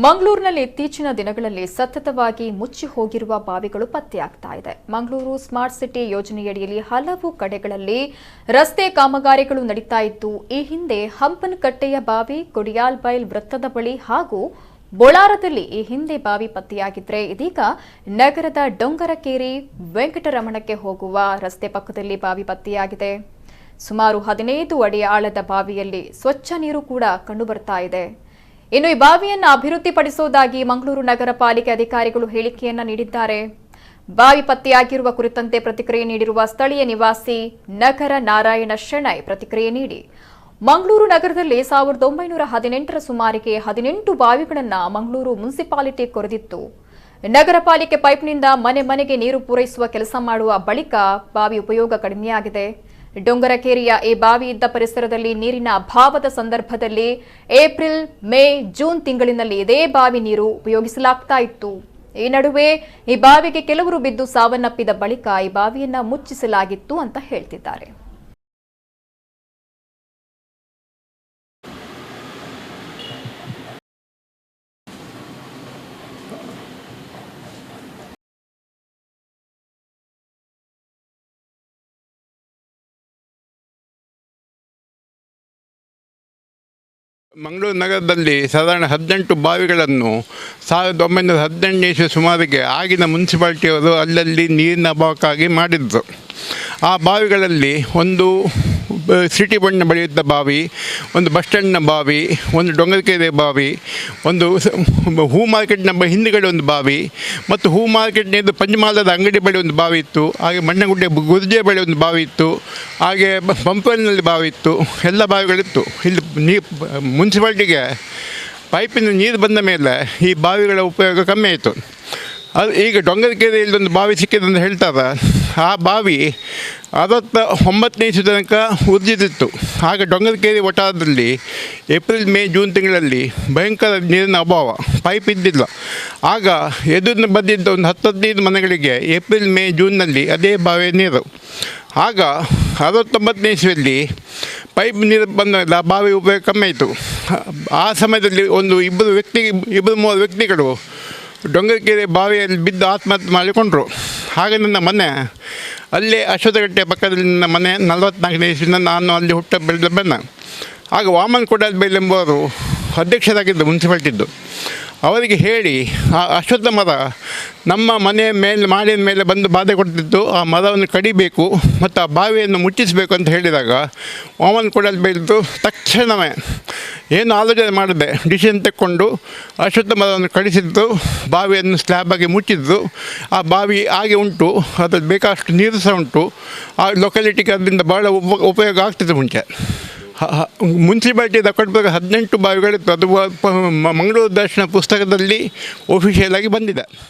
ಮಂಗಳೂರಿನಲ್ಲಿ ಇತ್ತೀಚಿನ ದಿನಗಳಲ್ಲಿ ಸತತವಾಗಿ ಮುಚ್ಚಿ ಹೋಗಿರುವ ಬಾವಿಗಳು ಪತ್ತೆಯಾಗ್ತಾ ಇದೆ. ಮಂಗಳೂರು ಸ್ಮಾರ್ಟ್ ಸಿಟಿ ಯೋಜನೆಯಡಿಯಲ್ಲಿ ಹಲವು ಕಡೆಗಳಲ್ಲಿ ರಸ್ತೆ ಕಾಮಗಾರಿಗಳು ನಡೀತಾ ಇದ್ದು, ಈ ಹಿಂದೆ ಹಂಪನಕಟ್ಟೆಯ ಬಾವಿ, ಕೊಡಿಯಾಲ್ಬೈಲ್ ವೃತ್ತದ ಬಳಿ ಹಾಗೂ ಬೋಳಾರದಲ್ಲಿ ಈ ಹಿಂದೆ ಬಾವಿ ಪತ್ತೆಯಾಗಿದ್ರೆ, ಇದೀಗ ನಗರದ ಡೊಂಗರಕೇರಿ ವೆಂಕಟರಮಣಕ್ಕೆ ಹೋಗುವ ರಸ್ತೆ ಪಕ್ಕದಲ್ಲಿ ಬಾವಿ ಪತ್ತೆಯಾಗಿದೆ. ಸುಮಾರು 15 ಅಡಿ ಆಳದ ಬಾವಿಯಲ್ಲಿ ಸ್ವಚ್ಛ ನೀರು ಕೂಡ ಕಂಡುಬರ್ತಾ ಇದೆ. ಇನ್ನು ಈ ಬಾವಿಯನ್ನು ಅಭಿವೃದ್ಧಿಪಡಿಸುವುದಾಗಿ ಮಂಗಳೂರು ನಗರ ಪಾಲಿಕೆ ಅಧಿಕಾರಿಗಳು ಹೇಳಿಕೆಯನ್ನ ನೀಡಿದ್ದಾರೆ. ಬಾವಿ ಪತ್ತೆಯಾಗಿರುವ ಕುರಿತಂತೆ ಪ್ರತಿಕ್ರಿಯೆ ನೀಡಿರುವ ಸ್ಥಳೀಯ ನಿವಾಸಿ ನಗರ ನಾರಾಯಣ ಶೆಣೈ ಪ್ರತಿಕ್ರಿಯೆ ನೀಡಿ, ಮಂಗಳೂರು ನಗರದಲ್ಲಿ 1918ರ ಸುಮಾರಿಗೆ 18 ಬಾವಿಗಳನ್ನು ಮಂಗಳೂರು ಮುನ್ಸಿಪಾಲಿಟಿ ಕೊರೆದಿತ್ತು. ನಗರ ಪಾಲಿಕೆ ಪೈಪ್ನಿಂದ ಮನೆ ಮನೆಗೆ ನೀರು ಪೂರೈಸುವ ಕೆಲಸ ಮಾಡುವ ಬಳಿಕ ಬಾವಿ ಉಪಯೋಗ ಕಡಿಮೆಯಾಗಿದೆ. ಡೊಂಗರಕೇರಿಯ ಈ ಬಾವಿ ಇದ್ದ ಪರಿಸರದಲ್ಲಿ ನೀರಿನ ಅಭಾವದ ಸಂದರ್ಭದಲ್ಲಿ ಏಪ್ರಿಲ್, ಮೇ, ಜೂನ್ ತಿಂಗಳಿನಲ್ಲಿ ಇದೇ ಬಾವಿ ನೀರು ಉಪಯೋಗಿಸಲಾಗ್ತಾ ಇತ್ತು. ಈ ನಡುವೆ ಈ ಬಾವಿಗೆ ಕೆಲವರು ಬಿದ್ದು ಸಾವನ್ನಪ್ಪಿದ ಬಳಿಕ ಈ ಬಾವಿಯನ್ನ ಮುಚ್ಚಿಸಲಾಗಿತ್ತು ಅಂತ ಹೇಳ್ತಿದ್ದಾರೆ. ಮಂಗಳೂರು ನಗರದಲ್ಲಿ ಸಾಧಾರಣ 18 ಬಾವಿಗಳನ್ನು 1918 ಸುಮಾರಿಗೆ ಆಗಿನ ಮುನ್ಸಿಪಾಲ್ಟಿಯವರು ಅಲ್ಲಲ್ಲಿ ನೀರಿನ ಅಭಾವಕ್ಕಾಗಿ ಮಾಡಿದ್ರು. ಆ ಬಾವಿಗಳಲ್ಲಿ ಒಂದು ಸಿಟಿ ಬಣ್ಣ ಬಳಿಯುತ್ತ ಬಾವಿ, ಒಂದು ಬಸ್ ಸ್ಟ್ಯಾಂಡ್ನ ಬಾವಿ, ಒಂದು ಡೊಂಗರಕೆರೆ ಬಾವಿ, ಒಂದು ಹೂ ಮಾರ್ಕೆಟ್ನ ಹಿಂದುಗಡೆ ಒಂದು ಬಾವಿ, ಮತ್ತು ಹೂ ಮಾರ್ಕೆಟ್ನಿಂದ ಪಂಚಮಾಲದ ಅಂಗಡಿ ಬಳಿ ಒಂದು ಬಾವಿ ಇತ್ತು. ಹಾಗೆ ಮಣ್ಣಗುಡ್ಡೆ ಗುರ್ಜೆ ಬಳಿ ಒಂದು ಬಾವಿ ಇತ್ತು. ಹಾಗೆ ಪಂಪ್ವೆಲ್ನಲ್ಲಿ ಬಾವಿ ಇತ್ತು. ಎಲ್ಲ ಬಾವಿಗಳಿತ್ತು. ಇಲ್ಲಿ ಮುನ್ಸಿಪಾಲ್ಟಿಗೆ ಪೈಪಿನ ನೀರು ಬಂದ ಮೇಲೆ ಈ ಬಾವಿಗಳ ಉಪಯೋಗ ಕಮ್ಮಿ ಆಯಿತು. ಅದು ಈಗ ಡೊಂಗರಕೆರೆಯಲ್ಲಿ ಒಂದು ಬಾವಿ ಸಿಕ್ಕಿದೆ ಅಂತ ಹೇಳ್ತಾರೆ. ಆ ಬಾವಿ 69ನೇ ತನಕ ಉರ್ಜಿತಿತ್ತು. ಆಗ ಡೊಂಗರಕೆರೆ ವಠಾರದಲ್ಲಿ ಏಪ್ರಿಲ್, ಮೇ, ಜೂನ್ ತಿಂಗಳಲ್ಲಿ ಭಯಂಕರ ನೀರಿನ ಅಭಾವ, ಪೈಪ್ ಇದ್ದಿಲ್ಲ. ಆಗ ಎದುರಿನ ಬಂದಿದ್ದ ಒಂದು 10-15 ಮನೆಗಳಿಗೆ ಏಪ್ರಿಲ್, ಮೇ, ಜೂನ್ನಲ್ಲಿ ಅದೇ ಬಾವಿಯ ನೀರು. ಆಗ 69ನೇ ಇಸ್ವಿಯಲ್ಲಿ ಪೈಪ್ ನೀರು ಬಂದ ಬಾವಿ ಉಪಯೋಗ ಕಮ್ಮಿ ಆಯಿತು. ಆ ಸಮಯದಲ್ಲಿ ಇಬ್ಬರು 3 ವ್ಯಕ್ತಿಗಳು ಡೊಂಗರಕೆರೆ ಬಾವಿಯಲ್ಲಿ ಬಿದ್ದು ಆತ್ಮಹತ್ಯೆ ಮಾಡಿಕೊಂಡ್ರು. ಹಾಗೆ ನನ್ನ ಮನೆ ಅಲ್ಲೇ ಅಶ್ವತ್ಥಗಟ್ಟೆ ಪಕ್ಕದಲ್ಲಿ ನನ್ನ ಮನೆ. 44ನೇ ಇಸ್ವಿಯಿಂದ ನಾನು ಅಲ್ಲಿ ಬೆಳೆದ ಬಂದ. ಆಗ ವಾಮನ್ ಕೊಡಲ್ಬೈಲ್ ಎಂಬುವರು ಅಧ್ಯಕ್ಷರಾಗಿದ್ದು ಮುನ್ಸಿಪಾಲ್ಟಿದ್ದು. ಅವರಿಗೆ ಹೇಳಿ ಆ ಅಶ್ವತ್ಥ ಮರ ನಮ್ಮ ಮನೆ ಮೇಲೆ ಮಾಡಿದ ಮೇಲೆ ಬಂದು ಬಾಧೆ ಕೊಡ್ತಿತ್ತು, ಆ ಮರವನ್ನು ಕಡಿಬೇಕು ಮತ್ತು ಆ ಬಾವಿಯನ್ನು ಮುಚ್ಚಿಸಬೇಕು ಅಂತ ಹೇಳಿದಾಗ ವಾಮನ್ ಕೊಡಲ್ಬೈಲ್ದು ತಕ್ಷಣವೇ ಏನು ಆಲೋಚನೆ ಮಾಡಿದೆ, ಡಿಸಿಷನ್ ತೆಕ್ಕೊಂಡು ಅಶ್ವತ್ಥ ಮರವನ್ನು ಕಡಿಸಿದ್ದು, ಬಾವಿಯನ್ನು ಸ್ಲ್ಯಾಬಾಗಿ ಮುಚ್ಚಿದ್ದು. ಆ ಬಾವಿ ಹಾಗೆ ಉಂಟು, ಅದ್ರಲ್ಲಿ ಬೇಕಾದಷ್ಟು ನೀರು ಸಹ ಉಂಟು. ಆ ಲೊಕ್ಯಾಲಿಟಿಗೆ ಅದರಿಂದ ಭಾಳ ಉಪಯೋಗ ಆಗ್ತಿತ್ತು. ಮುಂಚೆ ಮುನ್ಸಿಪಾಲ್ಟಿ ತಗೊಂಡ್ಬಾಗ 18 ಬಾವಿಗಳಿತ್ತು. ಅದು ಮಂಗಳೂರು ದರ್ಶನ ಪುಸ್ತಕದಲ್ಲಿ ಒಫಿಷಿಯಲ್ ಆಗಿ ಬಂದಿದೆ.